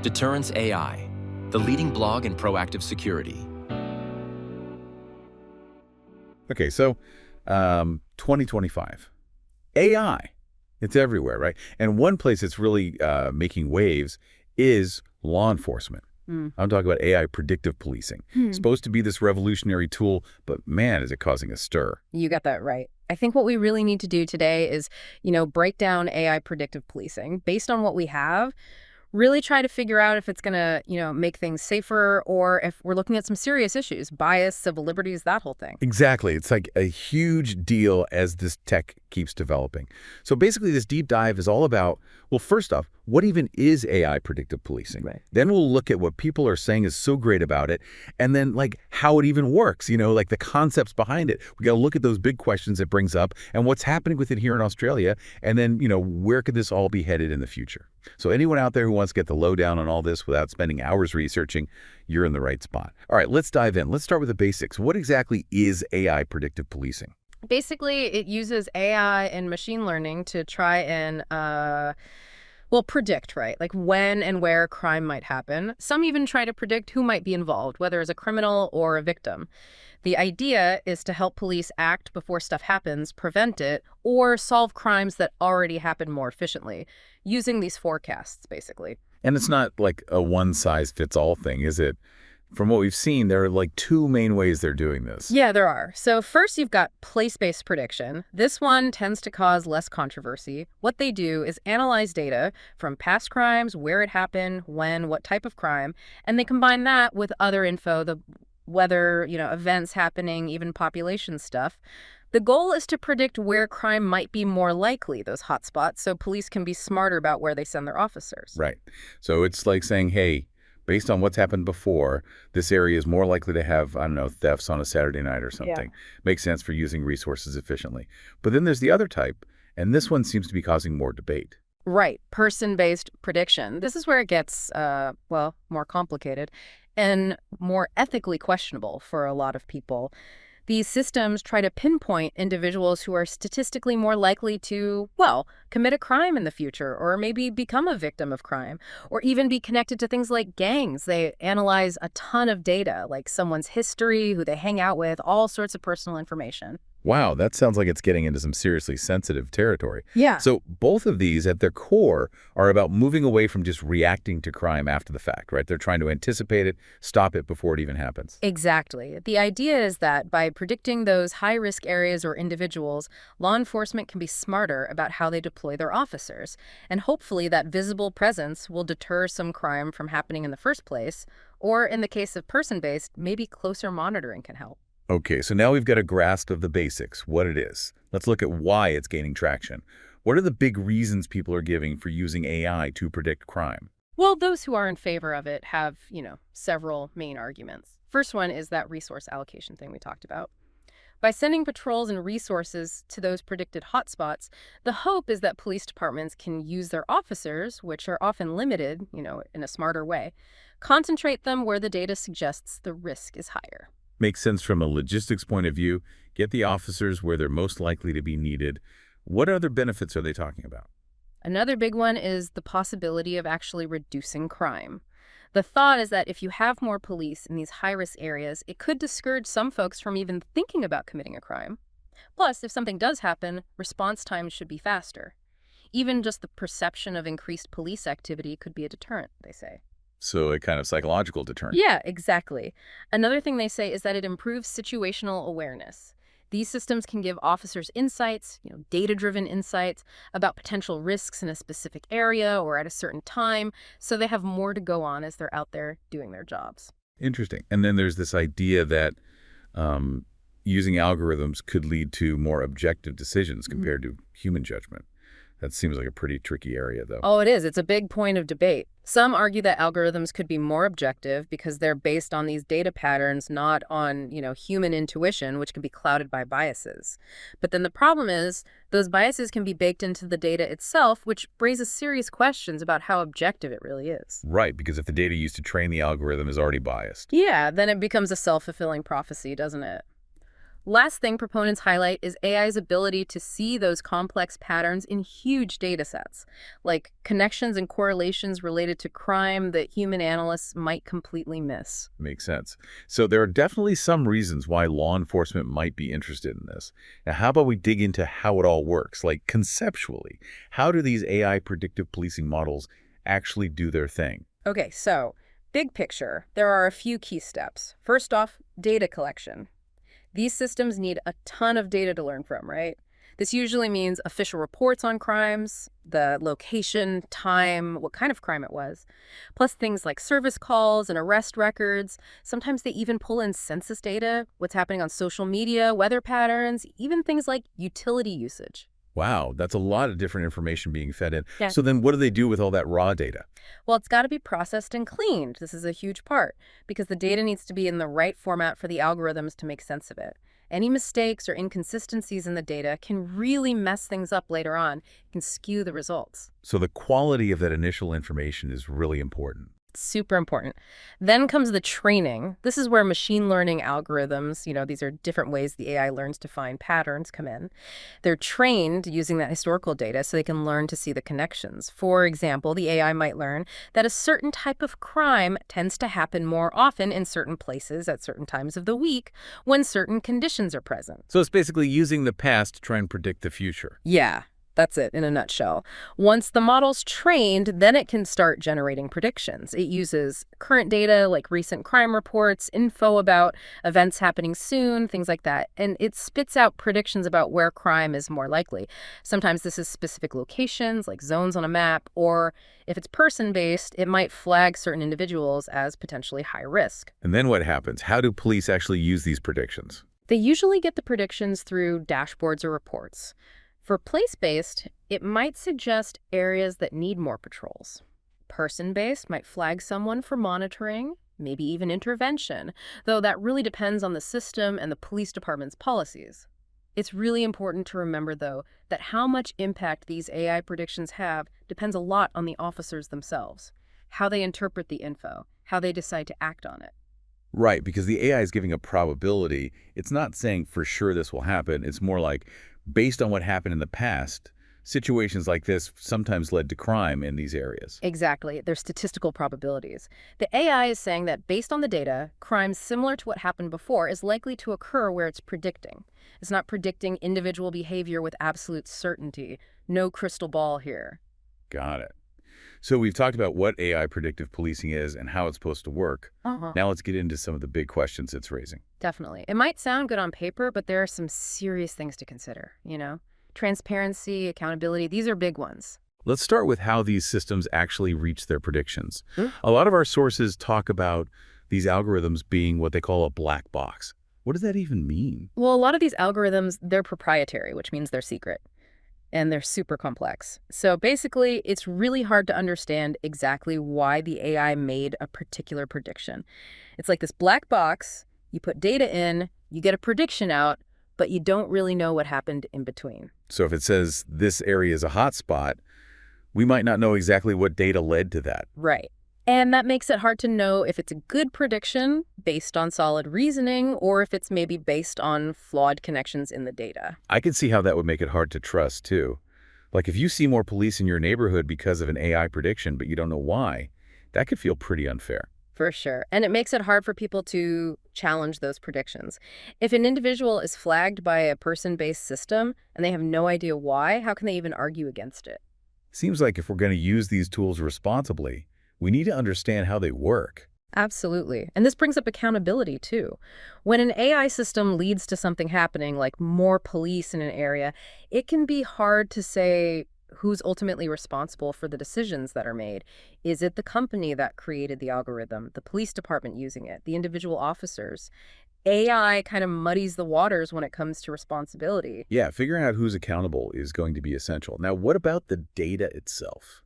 Deterrence AI, the leading blog in proactive security. Okay, so 2025. AI. It's everywhere, right? And one place it's really making waves is law enforcement. I'm talking about AI Predictive Policing. Supposed to be this revolutionary tool, but man, is it causing a stir. You got that right. I think what we really need to do today is, break down AI predictive policing based on what we have, really try to figure out if it's going to, make things safer or if we're looking at some serious issues, bias, civil liberties, that whole thing. Exactly. It's like a huge deal as this tech keeps developing. So basically this deep dive is all about, well, first off, what even is AI predictive policing? Right. Then we'll look at what people are saying is so great about it, and then like how it even works, like the concepts behind it. We got to look at those big questions it brings up and what's happening with it here in Australia, and then, where could this all be headed in the future? So anyone out there who wants to get the lowdown on all this without spending hours researching, you're in the right spot. All right, let's dive in. Let's start with the basics. What exactly is AI predictive policing? Basically, it uses AI and machine learning to try and predict, right? Like when and where crime might happen. Some even try to predict who might be involved, whether as a criminal or a victim. The idea is to help police act before stuff happens, prevent it, or solve crimes that already happen more efficiently, using these forecasts, basically. And it's not like a one-size-fits-all thing, is it? From what we've seen, there are like two main ways they're doing this. Yeah, there are. So first, you've got place-based prediction. This one tends to cause less controversy. What they do is analyze data from past crimes, where it happened, when, what type of crime, and they combine that with other info, the weather, events happening, even population stuff. The goal is to predict where crime might be more likely, those hotspots, so police can be smarter about where they send their officers. Right. So it's like saying, hey, based on what's happened before, this area is more likely to have, I don't know, thefts on a Saturday night or something. Yeah. Makes sense for using resources efficiently. But then there's the other type, and this one seems to be causing more debate. Right. Person-based prediction. This is where it gets, more complicated and more ethically questionable for a lot of people. These systems try to pinpoint individuals who are statistically more likely to, commit a crime in the future, or maybe become a victim of crime, or even be connected to things like gangs. They analyze a ton of data, like someone's history, who they hang out with, all sorts of personal information. Wow, that sounds like it's getting into some seriously sensitive territory. Yeah. So both of these at their core are about moving away from just reacting to crime after the fact, right? They're trying to anticipate it, stop it before it even happens. Exactly. The idea is that by predicting those high-risk areas or individuals, law enforcement can be smarter about how they deploy their officers. And hopefully that visible presence will deter some crime from happening in the first place. Or in the case of person-based, maybe closer monitoring can help. Okay, so now we've got a grasp of the basics, what it is. Let's look at why it's gaining traction. What are the big reasons people are giving for using AI to predict crime? Well, those who are in favor of it have, several main arguments. First one is that resource allocation thing we talked about. By sending patrols and resources to those predicted hotspots, the hope is that police departments can use their officers, which are often limited, in a smarter way, concentrate them where the data suggests the risk is higher. Makes sense from a logistics point of view. Get the officers where they're most likely to be needed. What other benefits are they talking about? Another big one is the possibility of actually reducing crime. The thought is that if you have more police in these high-risk areas, it could discourage some folks from even thinking about committing a crime. Plus, if something does happen, response times should be faster. Even just the perception of increased police activity could be a deterrent, they say. So a kind of psychological deterrent. Yeah, exactly. Another thing they say is that it improves situational awareness. These systems can give officers insights, data-driven insights about potential risks in a specific area or at a certain time, so they have more to go on as they're out there doing their jobs. Interesting. And then there's this idea that using algorithms could lead to more objective decisions compared to human judgment. That seems like a pretty tricky area, though. Oh, it is. It's a big point of debate. Some argue that algorithms could be more objective because they're based on these data patterns, not on, human intuition, which can be clouded by biases. But then the problem is those biases can be baked into the data itself, which raises serious questions about how objective it really is. Right, because if the data used to train the algorithm is already biased. Yeah, then it becomes a self-fulfilling prophecy, doesn't it? Last thing proponents highlight is AI's ability to see those complex patterns in huge data sets, like connections and correlations related to crime that human analysts might completely miss. Makes sense. So there are definitely some reasons why law enforcement might be interested in this. Now, how about we dig into how it all works? Like conceptually, how do these AI predictive policing models actually do their thing? Okay, so big picture, there are a few key steps. First off, data collection. These systems need a ton of data to learn from, right? This usually means official reports on crimes, the location, time, what kind of crime it was, plus things like service calls and arrest records. Sometimes they even pull in census data, what's happening on social media, weather patterns, even things like utility usage. Wow, that's a lot of different information being fed in. Yeah. So then what do they do with all that raw data? Well, it's got to be processed and cleaned. This is a huge part because the data needs to be in the right format for the algorithms to make sense of it. Any mistakes or inconsistencies in the data can really mess things up later on, can skew the results. So the quality of that initial information is really important. Super important. Then comes the training. This is where machine learning algorithms, these are different ways the AI learns to find patterns, come in. They're trained using that historical data so they can learn to see the connections. For example, the AI might learn that a certain type of crime tends to happen more often in certain places at certain times of the week when certain conditions are present. So it's basically using the past to try and predict the future. Yeah. That's it in a nutshell. Once the model's trained, then it can start generating predictions. It uses current data like recent crime reports, info about events happening soon, things like that. And it spits out predictions about where crime is more likely. Sometimes this is specific locations like zones on a map, or if it's person-based, it might flag certain individuals as potentially high risk. And then what happens? How do police actually use these predictions? They usually get the predictions through dashboards or reports. For place-based, it might suggest areas that need more patrols. Person-based might flag someone for monitoring, maybe even intervention, though that really depends on the system and the police department's policies. It's really important to remember, though, that how much impact these AI predictions have depends a lot on the officers themselves, how they interpret the info, how they decide to act on it. Right, because the AI is giving a probability. It's not saying for sure this will happen. It's more like, based on what happened in the past, situations like this sometimes led to crime in these areas. Exactly. They're statistical probabilities. The AI is saying that based on the data, crime similar to what happened before is likely to occur where it's predicting. It's not predicting individual behavior with absolute certainty. No crystal ball here. Got it. So we've talked about what AI predictive policing is and how it's supposed to work. Now let's get into some of the big questions it's raising. Definitely. It might sound good on paper, but there are some serious things to consider, Transparency, accountability, these are big ones. Let's start with how these systems actually reach their predictions. A lot of our sources talk about these algorithms being what they call a black box. What does that even mean? Well, a lot of these algorithms, they're proprietary, which means they're secret. And they're super complex. So basically, it's really hard to understand exactly why the AI made a particular prediction. It's like this black box, you put data in, you get a prediction out, but you don't really know what happened in between. So if it says this area is a hotspot, we might not know exactly what data led to that. Right. And that makes it hard to know if it's a good prediction based on solid reasoning or if it's maybe based on flawed connections in the data. I can see how that would make it hard to trust, too. Like if you see more police in your neighborhood because of an AI prediction, but you don't know why, that could feel pretty unfair. For sure. And it makes it hard for people to challenge those predictions. If an individual is flagged by a person-based system and they have no idea why, how can they even argue against it? Seems like if we're going to use these tools responsibly, we need to understand how they work. Absolutely. And this brings up accountability, too. When an AI system leads to something happening, like more police in an area, it can be hard to say who's ultimately responsible for the decisions that are made. Is it the company that created the algorithm, the police department using it, the individual officers? AI kind of muddies the waters when it comes to responsibility. Yeah, figuring out who's accountable is going to be essential. Now, what about the data itself?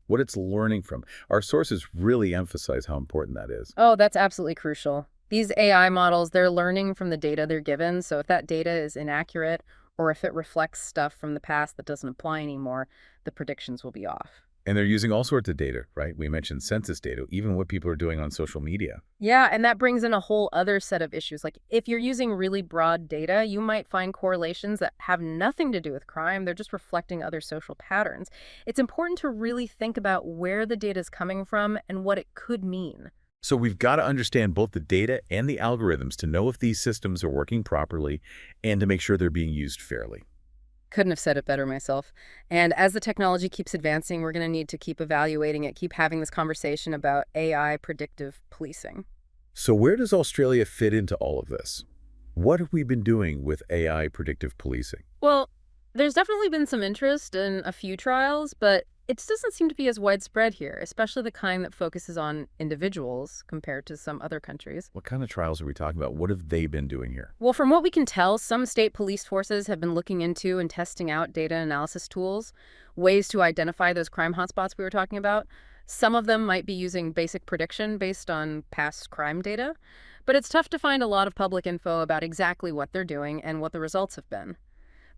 What it's learning from? Our sources really emphasize how important that is. Oh, that's absolutely crucial. These AI models, they're learning from the data they're given. So if that data is inaccurate or if it reflects stuff from the past that doesn't apply anymore, the predictions will be off. And they're using all sorts of data, right? We mentioned census data, even what people are doing on social media. Yeah, and that brings in a whole other set of issues. Like, if you're using really broad data, you might find correlations that have nothing to do with crime. They're just reflecting other social patterns. It's important to really think about where the data is coming from and what it could mean. So we've got to understand both the data and the algorithms to know if these systems are working properly and to make sure they're being used fairly. Couldn't have said it better myself. And as the technology keeps advancing, we're going to need to keep evaluating it, keep having this conversation about AI predictive policing. So where does Australia fit into all of this? What have we been doing with AI predictive policing? Well, there's definitely been some interest in a few trials, but it just doesn't seem to be as widespread here, especially the kind that focuses on individuals compared to some other countries. What kind of trials are we talking about? What have they been doing here? Well, from what we can tell, some state police forces have been looking into and testing out data analysis tools, ways to identify those crime hotspots we were talking about. Some of them might be using basic prediction based on past crime data, but it's tough to find a lot of public info about exactly what they're doing and what the results have been.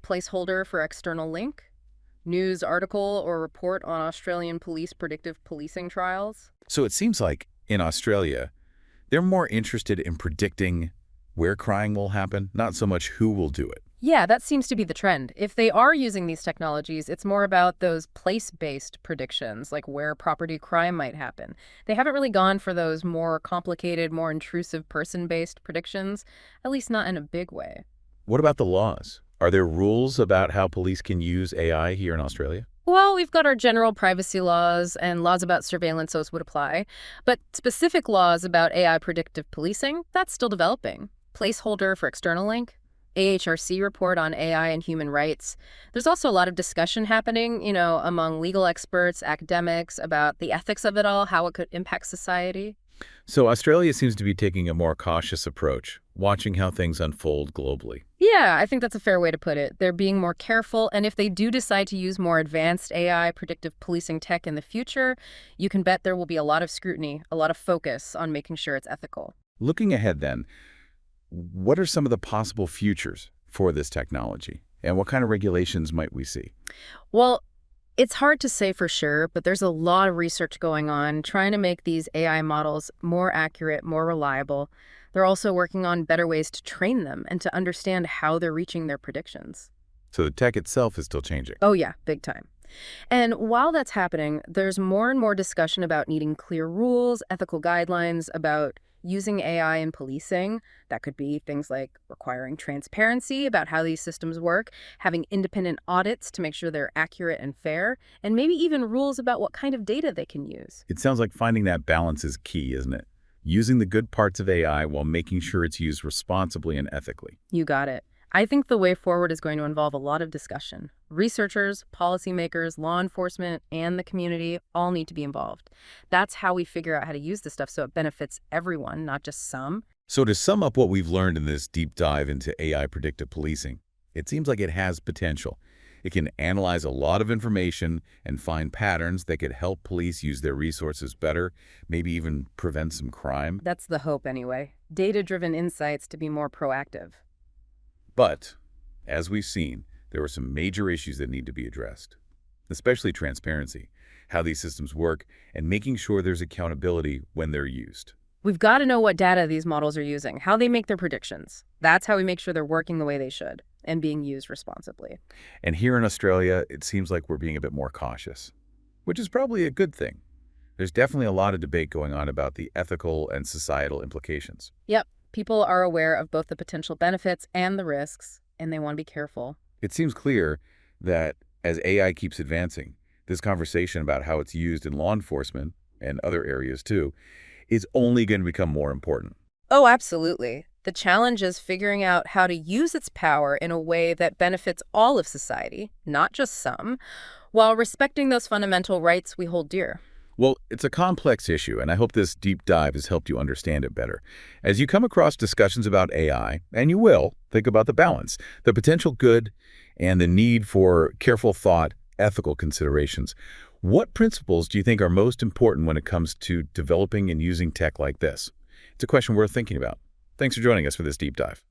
Placeholder for external link, news article or report on Australian police predictive policing trials. So it seems like in Australia, they're more interested in predicting where crime will happen, not so much who will do it. Yeah, that seems to be the trend. If they are using these technologies, it's more about those place-based predictions, like where property crime might happen. They haven't really gone for those more complicated, more intrusive person-based predictions, at least not in a big way. What about the laws? Are there rules about how police can use AI here in Australia? Well, we've got our general privacy laws and laws about surveillance, those would apply. But specific laws about AI predictive policing, that's still developing. Placeholder for external link, AHRC report on AI and human rights. There's also a lot of discussion happening, among legal experts, academics, about the ethics of it all, how it could impact society. So Australia seems to be taking a more cautious approach, watching how things unfold globally. Yeah, I think that's a fair way to put it. They're being more careful, and if they do decide to use more advanced AI predictive policing tech in the future, you can bet there will be a lot of scrutiny, a lot of focus on making sure it's ethical. Looking ahead then, what are some of the possible futures for this technology? And what kind of regulations might we see? Well, it's hard to say for sure, but there's a lot of research going on trying to make these AI models more accurate, more reliable. They're also working on better ways to train them and to understand how they're reaching their predictions. So the tech itself is still changing. Oh yeah, big time. And while that's happening, there's more and more discussion about needing clear rules, ethical guidelines about using AI in policing. That could be things like requiring transparency about how these systems work, having independent audits to make sure they're accurate and fair, and maybe even rules about what kind of data they can use. It sounds like finding that balance is key, isn't it? Using the good parts of AI while making sure it's used responsibly and ethically. You got it. I think the way forward is going to involve a lot of discussion. Researchers, policymakers, law enforcement, and the community all need to be involved. That's how we figure out how to use this stuff so it benefits everyone, not just some. So to sum up what we've learned in this deep dive into AI predictive policing, it seems like it has potential. It can analyze a lot of information and find patterns that could help police use their resources better, maybe even prevent some crime. That's the hope anyway. Data-driven insights to be more proactive. But, as we've seen, there are some major issues that need to be addressed, especially transparency, how these systems work, and making sure there's accountability when they're used. We've got to know what data these models are using, how they make their predictions. That's how we make sure they're working the way they should and being used responsibly. And here in Australia, it seems like we're being a bit more cautious, which is probably a good thing. There's definitely a lot of debate going on about the ethical and societal implications. Yep. People are aware of both the potential benefits and the risks, and they want to be careful. It seems clear that as AI keeps advancing, this conversation about how it's used in law enforcement and other areas too is only going to become more important. Oh, absolutely. The challenge is figuring out how to use its power in a way that benefits all of society, not just some, while respecting those fundamental rights we hold dear. Well, it's a complex issue, and I hope this deep dive has helped you understand it better. As you come across discussions about AI, and you will, think about the balance, the potential good, and the need for careful thought, ethical considerations. What principles do you think are most important when it comes to developing and using tech like this? It's a question worth thinking about. Thanks for joining us for this deep dive.